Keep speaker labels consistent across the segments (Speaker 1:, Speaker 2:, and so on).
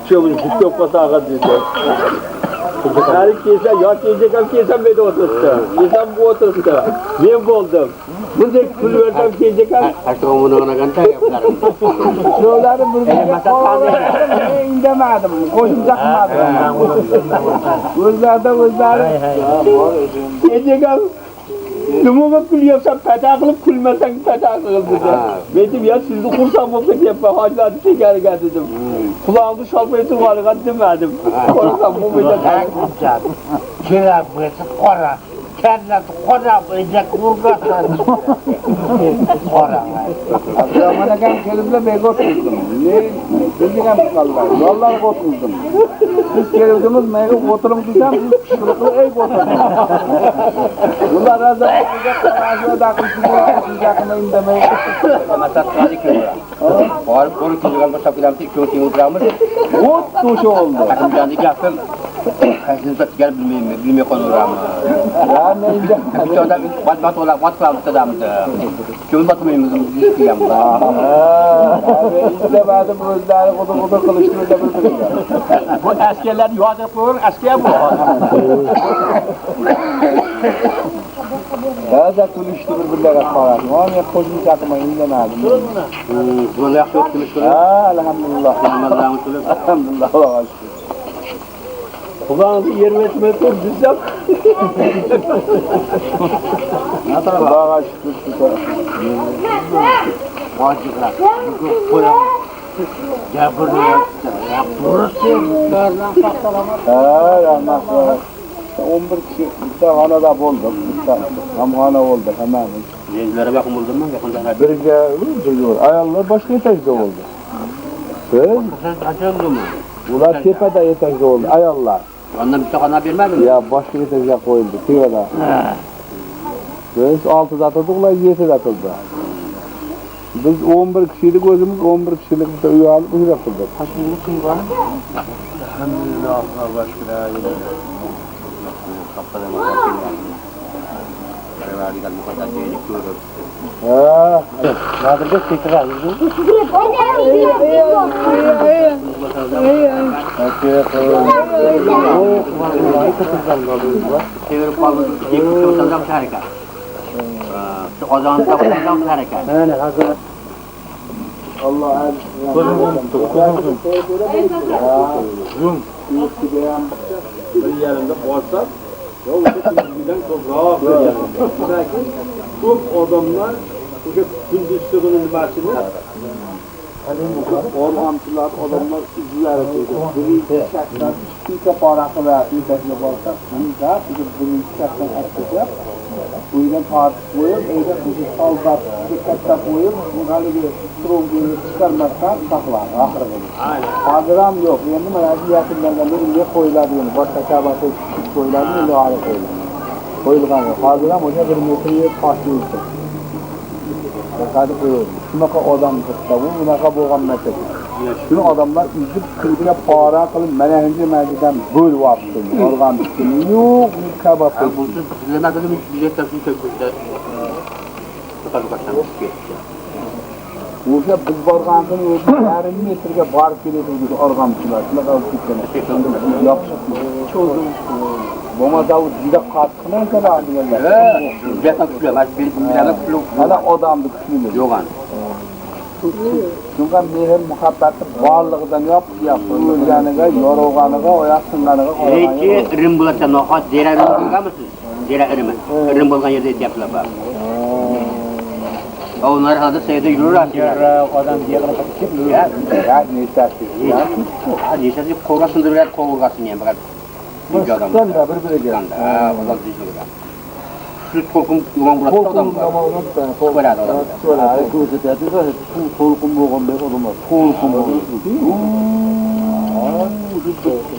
Speaker 1: Çavuş çok patağa dedi. Yani kesem, ya kesem beni oturttu. Kesem bu oturttu. Ben buldum. Burada kul versem kesem.
Speaker 2: Artık onu ona ganta yaparım.
Speaker 3: Şuraları buraya indemedim. Koşacak mı? Gözlerde.
Speaker 1: Kesem. Numuga kul yapsam patağa kılıp kulmasan patağa kılıp dedi. Benim ya sizi kursam olsa yapma. Hacılar şeker dedim. Kulağımda şalpayı turmalığa demedim. Korsam bu böyle.
Speaker 2: Kira burası kora. Kendisi kora böyle kurgatlar. Kora.
Speaker 3: Adamına kan kelimle bey oturdum. Ne? Bildiğim kallar. Yollar oturdum. Biz kelimimiz meyve oturum diyeceğim. Şurada ey oturdum. Bunlar razı olacak. Da kuşuyacak mı indemeyi.
Speaker 2: Masat kali kira. Var koru kilogram sapilam tik çok kilogramı.
Speaker 3: Ot tuşu oldu.
Speaker 2: Akım canlı yaptım. Kaçın da gel bilmeye konuram.
Speaker 3: Ya ne ince.
Speaker 2: Bir tane bat ola bat falan adamdı. Köy batmayımızın düştüyem.
Speaker 3: Abi işte bazı gözleri kudu kılıçtırı da böyle.
Speaker 1: Bu askerler yuvarda koyuyor, asker bu.
Speaker 3: Bazen kılıçtırı birbirine falan. Ama koşmayacak mı indemedim.
Speaker 2: Böyle yapıyor kılıçtırı.
Speaker 3: Elhamdülillah. Elhamdülillah. Allah'a şükür.
Speaker 1: Kulağınızı 20 metre düzsem.
Speaker 3: Ne tarafa? Allah'a şükür şu tarafa.
Speaker 2: Vacıklar. Bu koya. Ya buraya. Ya burası. Nereden saklanamaz?
Speaker 3: Rahmetli. 11 kişi bir hanada bulduk. Hem hana oldu hemen.
Speaker 2: Gençlere bakım buldun mu? Yakında.
Speaker 3: Birce ayarlar başka etekte oldu.
Speaker 2: Açıldı mı?
Speaker 3: Ular tepede etekte oldu ayarlar.
Speaker 2: Ondan bir tane vermedin mi?
Speaker 3: Ya başka etekte koyuldu tepede. Biz 6'da atıldık, ular 7'de atıldı. Biz 11 kişiydik, özümüz 11 kişilik bir üye alıp üye atıldık.
Speaker 2: Kaçıncı var? Elhamdülillah Allah aşkına. Kapıdan bakayım. Verdik bu kadar şeylik görüyoruz. Radırda tekrar yürüdü. Çevirip bağlı bir şey harika. O zaman da harika.
Speaker 3: Yani hazır. Allah'a
Speaker 1: Bir yerinde varsa ya o kimden çok rahat bir yerinde. Çok adamlar bu Hindistan'ın başını
Speaker 3: ormancılar, adamlar üzüler birinci şarttan kimse parası veya ülkesine varsa birinci şarttan açacak. Bu yüzden parası koyup, evde kuşu aldat, dikkatli koyup, bunları bir strongunu çıkarmaktan saklar, ahır olur. Haziram yok, yani yakınlardan nereye koyular diyor, başka kabası koyular mı, öyle ağrı koyular. Koyulgan yok, haziram hoca bir metreye patlıyor için. Hadi koyuyor. Şunaka adam kısa bu, bunaka boğan metresi. Şunu adamlar üzüp kırgına para kılıp menenci mecliden böyle vaptın, organ bitkini yok, bir kabası.
Speaker 2: Bu sizlerden dedim hiç biletten şu köküzde yukarı başlamış geçti.
Speaker 3: O'sha biz borgandan o'zi yarim metrga borib keladigan organchilar shunaqa olib ketgan. Yo'q. Bo'lmasa u juda qattiq narsalar deganlar.
Speaker 2: Jatan kuchli, mana bilmagan kuchli.
Speaker 3: Mana odamni kuchli.
Speaker 2: Yo'g'an.
Speaker 3: Shunga mehr muhabbati borligidan yaptı. O'lganiga, yorug'aniga, oyoq singaniga qaragan.
Speaker 2: Lekin rim bo'lsa nohot dera bo'lganmisiz? Dera irimi. Rim bo'lgan yerda aytyaptilar bor. Onlar hadi sayıda yürür artık.
Speaker 3: Adam yığılıp kim ya? Ya ne istersin?
Speaker 2: Hadi yaşasın kovgasındır biraz kovgasın yani fakat. Bir adam.
Speaker 3: Sen de bir gel.
Speaker 2: Ha, o da düşüyor. Şu korkum yuvan burası adam var. Böyle adam.
Speaker 3: Şöyle gözü dedi de korkum boğan bir adam var. Korkum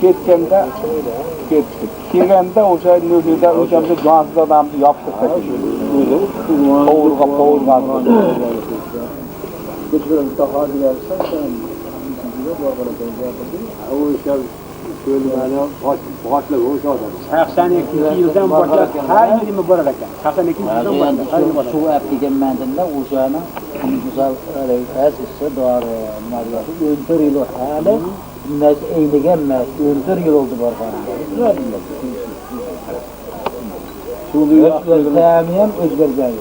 Speaker 3: Ketkende kettik. Kirende o şey nöbede hocamda cansız adamı yaptık. Poğurga. Geçiyorum daha dilersen sen o işe şöyle yani başla o iş adam.
Speaker 1: 82 yıldan başlar her yerimi burada kan. 82 yıldan başlar.
Speaker 3: Şu yaptığı mendinde o şeyine güzel esası doğru marifeti öldürüyor hali. Mes eğilgen mes, 14 yıl oldu barbarım. Özgürlüğüm özgürlüğüm.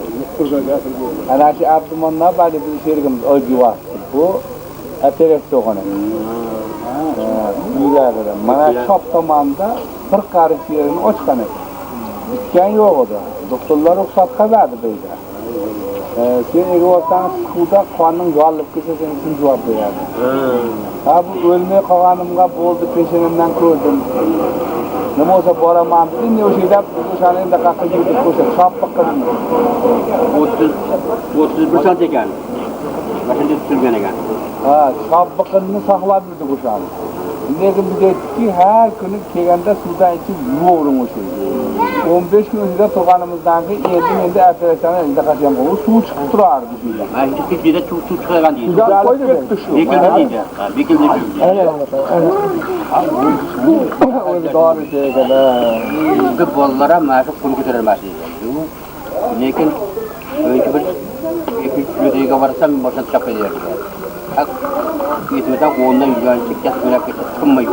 Speaker 3: Ana şu Abdümanlar bari bir şergimiz acı var. Bu ateres soğanı. Mana şop tomanda bir karış yerini açkan edi. Dükkan yok o da. Doktorlar ruhsatga verdi beyde. Sen egi olsanız suda kanın galip kese sen için cevap verdi. Ha bu ölmeye kalganımga boldu peşenimden gördüm. Ne olsa boramam dedi, ne o şeyde bu da kakıl yürüdük koşar, şap bakalım.
Speaker 2: 31 saat ekan. Başında tutilgan ekan.
Speaker 3: Ha, şap bakalını saklap yürüdük koşar. Lekin biz ettik ki her günü kelgende sudan içip yuvurum o şeyi. 15 gün önce toğanımızdan ki endi operasyonu elinde kaçıyam. O su çıkıp durardı şeyle.
Speaker 2: Ben hiç bir de su çıkargan değil.
Speaker 3: Güzel koydu mu?
Speaker 2: Bekildi değil. Bekildi değil.
Speaker 3: Evet. Öyle doğru şey kadar.
Speaker 2: Bu bollara maşuk kulu götürülmez. Lekin önce bir iki varsam boşalt çap eder. Hak, yetmeden ondan yüzden çıkacak, böyle çıkmayı.